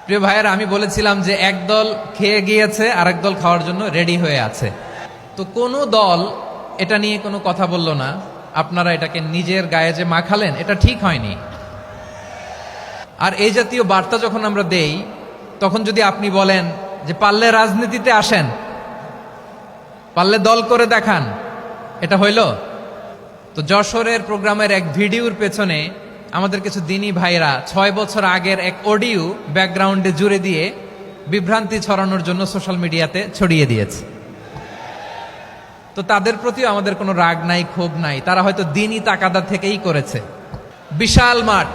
প্রিয় ভাইয়েরা, আমি বলেছিলাম যে একদল খেয়ে গিয়েছে আর একদল খাওয়ার জন্য রেডি হয়ে আছে। তো কোনো দল এটা নিয়ে কোনো কথা বলল না। আপনারা এটাকে নিজের গায়ে যে মাখালেন, এটা ঠিক হয়নি। আর এই জাতীয় বার্তা যখন আমরা দেই, তখন যদি আপনি বলেন যে পারলে রাজনীতিতে আসেন, পারলে দল করে দেখান, এটা হইল? তো যশোরের প্রোগ্রামের এক ভিডিওর পেছনে আমাদের কিছু দিনী ভাইরা 6 বছর আগের এক অডিও ব্যাকগ্রাউন্ডে জুড়ে দিয়ে বিভ্রান্তি ছড়ানোর জন্য সোশ্যাল মিডিয়াতে ছড়িয়ে দিয়েছে। তো তাদের প্রতিও আমাদের কোনো রাগ নাই, ক্ষোভ নাই। তারা হয়তো দিনই তাকাদা থেকেই করেছে। বিশাল মাঠ,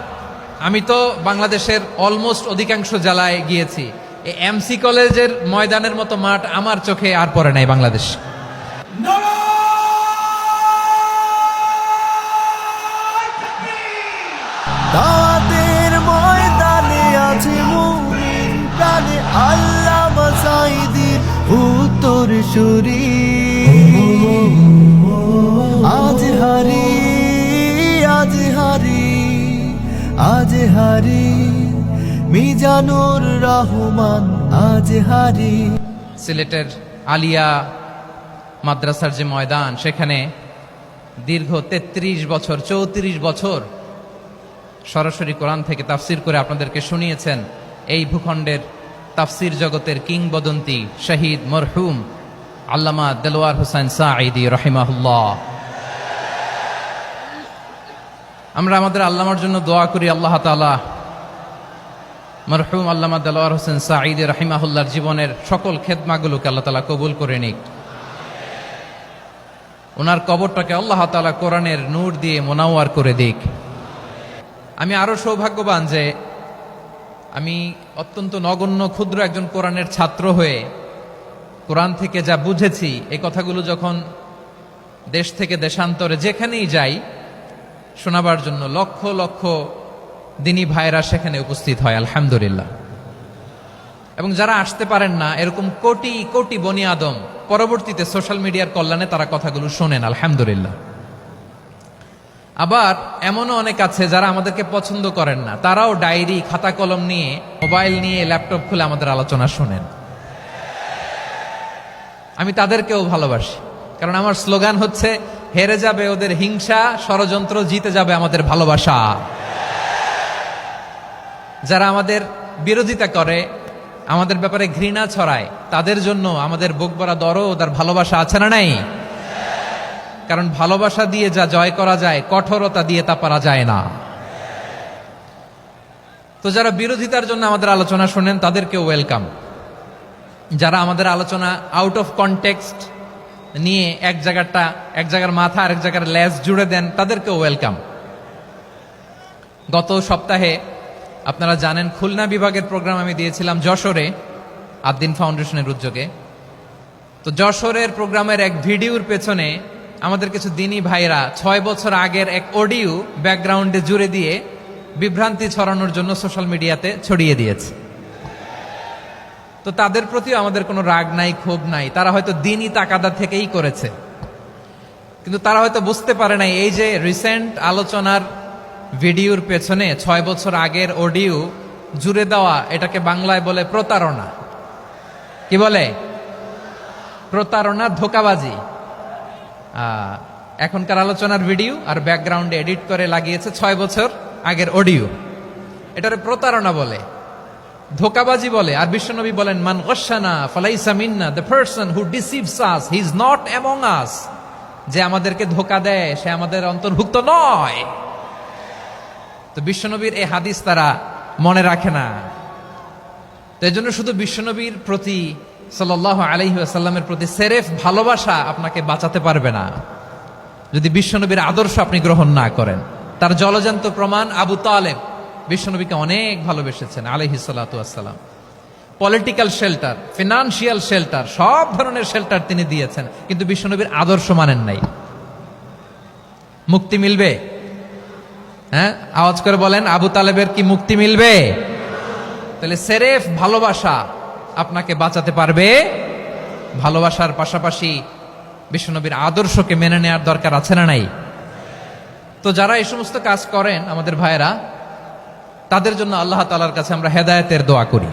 আমি তো বাংলাদেশের অলমোস্ট অধিকাংশ জেলায় গিয়েছি। এই এমসি কলেজের ময়দানের মতো মাঠ আমার চোখে আর পড়ে নাই বাংলাদেশ। দাওয়াতের ময়দানে আছে মুমিন প্রাণে আল্লামা সাঈদীর উত্তরসূরি। আজ হারি আজ হারি আজ হারি মিজানুর রহমান আজ হারি। সিলেটের আলিয়া মাদ্রাসার যে ময়দান, সেখানে দীর্ঘ 33 বছর 34 বছর সরাসরি কোরআন থেকে তাফসির করে আপনাদেরকে শুনিয়েছেন এই ভূখণ্ডের তাফসির জগতের কিংবদন্তি শহীদ মরহুম আল্লামা দেলোয়ার হোসেন সাঈদী রাহিমাহুল্লাহ। আমরা আমাদের আল্লামার জন্য দোয়া করি, আল্লাহ তাআলা মরহুম আল্লামা দেলোয়ার হোসেন সাঈদী রাহিমাহুল্লাহর জীবনের সকল খেদমাগুলোকে আল্লাহ তাআলা কবুল করে নিক। ওনার কবরটাকে আল্লাহ তাআলা কোরআনের নূর দিয়ে মোনাওয়ার করে দিক। আমি আরো সৌভাগ্যবান যে আমি অত্যন্ত নগণ্য ক্ষুদ্র একজন কোরআনের ছাত্র হয়ে কোরআন থেকে যা বুঝেছি, এই কথাগুলো যখন দেশ থেকে দেশান্তরে যেখানেই যাই শোনাবার জন্য লক্ষ লক্ষ দিনী ভাইরা সেখানে উপস্থিত হয়, আলহামদুলিল্লাহ। এবং যারা আসতে পারেন না, এরকম কোটি কোটি বনি আদম পরবর্তীতে সোশ্যাল মিডিয়ার কল্যাণে তারা কথাগুলো শোনেন, আলহামদুলিল্লাহ। আবার এমনও অনেক আছে যারা আমাদেরকে পছন্দ করেন না, তারাও ডায়েরি খাতা কলম নিয়ে, মোবাইল নিয়ে, ল্যাপটপ খুলে আমাদের আলোচনা শোনেন। আমি তাদেরকেও ভালোবাসি, কারণ আমার স্লোগান হচ্ছে হেরে যাবে ওদের হিংসা, ষড়যন্ত্র, জিতে যাবে আমাদের ভালোবাসা। যারা আমাদের বিরোধিতা করে, আমাদের ব্যাপারে ঘৃণা ছড়ায়, তাদের জন্য আমাদের বুক ভরা দরদ আর ভালোবাসা আছে না নাই? কারণ ভালোবাসা দিয়ে যা জয় করা যায়, কঠোরতা দিয়ে তা পারা যায় না। তো যারা বিরোধিতার জন্য আমাদের আলোচনা শোনেন, তাদেরকেও ওয়েলকাম। যারা আমাদের আলোচনা আউট অফ কনটেক্সট নিয়ে এক জায়গার মাথা আর এক জায়গার লেজ জুড়ে দেন, তাদেরকেও ওয়েলকাম। গত সপ্তাহে আপনারা জানেন খুলনা বিভাগের প্রোগ্রাম আমি দিয়েছিলাম যশোরে আদ্দিন ফাউন্ডেশনের উদ্যোগে। তো যশোরের প্রোগ্রামের এক ভিডিওর পেছনে আমাদের কিছু দিনী ভাইরা 6 বছর আগের এক অডিও ব্যাকগ্রাউন্ডে জুড়ে দিয়ে বিভ্রান্তি ছড়ানোর জন্য সোশ্যাল মিডিয়াতে ছড়িয়ে দিয়েছে। তো তাদের প্রতিও আমাদের কোনো রাগ নাই, ক্ষোভ নাই। তারা হয়তো দিনই তাকাদা থেকেই করেছে, কিন্তু তারা হয়তো বুঝতে পারে নাই এই যে রিসেন্ট আলোচনার ভিডিওর পেছনে 6 বছর আগের অডিও জুড়ে দেওয়া, এটাকে বাংলায় বলে প্রতারণা। কি বলে? প্রতারণা, ধোঁকাবাজি। এখনকার আলোচনার ভিডিও আর ব্যাকগ্রাউন্ডে এডিট করে লাগিয়েছে 6 বছর আগের অডিও। এটারে প্রতারণা বলে, ধোঁকাবাজি বলে। আর বিশ্বনবী বলেন, মান গশানা ফালাইসা মিন্না, the person who deceives us he is not among us. যে আমাদেরকে ধোঁকা দেয়, সে আমাদের অন্তর্ভুক্ত নয়। তো বিশ্বনবীর এই হাদিস তারা মনে রাখে না। তো এই জন্য শুধু বিশ্বনবীর প্রতি সাল্লাল্লাহু আলাইহি ওয়াসাল্লামের প্রতি সেরেফ ভালোবাসা আপনাকে বাঁচাতে পারবে না যদি বিশ্বনবীর আদর্শ আপনি গ্রহণ না করেন। তার জলজান্ত প্রমাণ, আবু তালেব বিশ্বনবীকে অনেক ভালোবেসেছেন আলাইহিস সালাতু ওয়াসসালাম। পলিটিক্যাল শেল্টার, ফিনান্সিয়াল শেল্টার, সব ধরনের শেল্টার তিনি দিয়েছেন, কিন্তু বিশ্বনবীর আদর্শ মানেন নাই। মুক্তি মিলবে? হ্যাঁ, আওয়াজ করে বলেন, আবু তালেবের কি মুক্তি মিলবে? তাহলে সেরেফ ভালোবাসা আপনাকে বাঁচাতে পারবে। ভালোবাসার পাশাপাশি বিশ্বনবীর আদর্শকে মেনে নেওয়ার দরকার আছে না নাই? তো যারা এই সমস্ত কাজ করেন আমাদের ভাইয়েরা, তাদের জন্য আল্লাহ তাআলার কাছে আমরা হেদায়েতের দোয়া করি।